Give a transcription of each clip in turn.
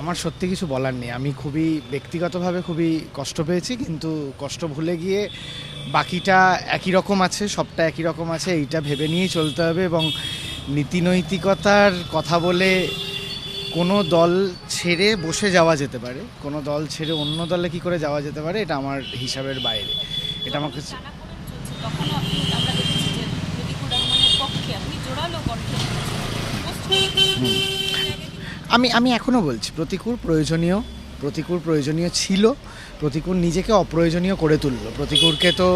আমার সত্যি কিছু বলার নেই। আমি খুবই ব্যক্তিগতভাবে খুবই কষ্ট পেয়েছি, কিন্তু কষ্ট ভুলে গিয়ে বাকিটা একই রকম আছে, সবটা একই রকম আছে, এইটা ভেবে নিয়েই চলতে হবে। এবং নীতিনৈতিকতার কথা বলে কোনো দল ছেড়ে বসে যাওয়া যেতে পারে, কোনো দল ছেড়ে অন্য দলে কি করে যাওয়া যেতে পারে, এটা আমার হিসাবের বাইরে। এটা আমার কাছে তখনও আমরা দেখেছি যে রফিকুর রহমানের পক্ষে আপনি জোরালো কণ্ঠে আমি আমি এখনও বলছি প্রতিকূল প্রয়োজনীয় ছিল। প্রতিকূল নিজেকে অপ্রয়োজনীয় করে তুললো। প্রতিকূলকে তো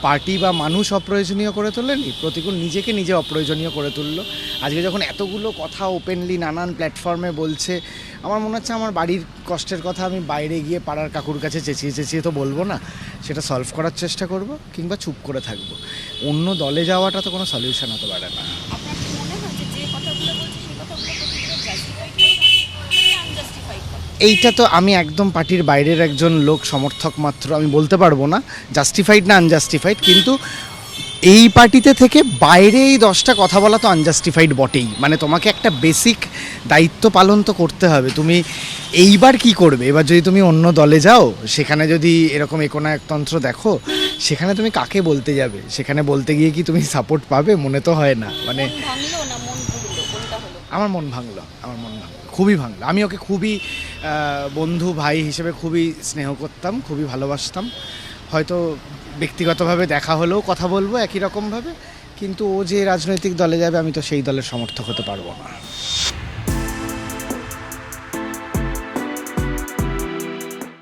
পার্টি বা মানুষ অপ্রয়োজনীয় করে তোলেনি, প্রতিকূল নিজেকে নিজে অপ্রয়োজনীয় করে তুললো। আজকে যখন এতগুলো কথা ওপেনলি নানান প্ল্যাটফর্মে বলছে, আমার মনে হচ্ছে আমার বাড়ির কষ্টের কথা আমি বাইরে গিয়ে পাড়ার কাকুর কাছে চেঁচিয়ে চেঁচিয়ে তো বলবো না, সেটা সলভ করার চেষ্টা করব, কিংবা চুপ করে থাকবো। অন্য দলে যাওয়াটা তো কোনো সলিউশন হতে পারে না। আপনার কি মনে হয় যে কথাগুলো বলছে সেই কথাগুলো প্রতিক্রিয়া জাস্টিফাইড আনজাস্টিফাইড? এইটা তো আমি একদম পার্টির বাইরের একজন লোক, সমর্থক মাত্র, আমি বলতে পারবো না জাস্টিফাইড না আনজাস্টিফাইড। কিন্তু এই পার্টিতে থেকে বাইরে এই 10টা কথা বলা তো আনজাস্টিফাইড বটেই। মানে তোমাকে একটা বেসিক দায়িত্ব পালন তো করতে হবে। তুমি এইবার কি করবে? এবার যদি তুমি অন্য দলে যাও, সেখানে যদি এরকম একনায়কতন্ত্র দেখো, সেখানে তুমি কাকে বলতে যাবে? সেখানে বলতে গিয়ে কি তুমি সাপোর্ট পাবে? মনে তো হয় না। মানে মন ভাঙলো না মন ভুগলো, কোনটা হলো? আমার মন ভাঙলো, খুবই ভাঙলো। আমি ওকে খুবই বন্ধু ভাই হিসেবে খুবই স্নেহ করতাম, খুবই ভালোবাসতাম। হয়তো ব্যক্তিগতভাবে দেখা হলেও কথা বলবো একই রকমভাবে, কিন্তু ও যে রাজনৈতিক দলে যাবে, আমি তো সেই দলের সমর্থক হতে পারবো না।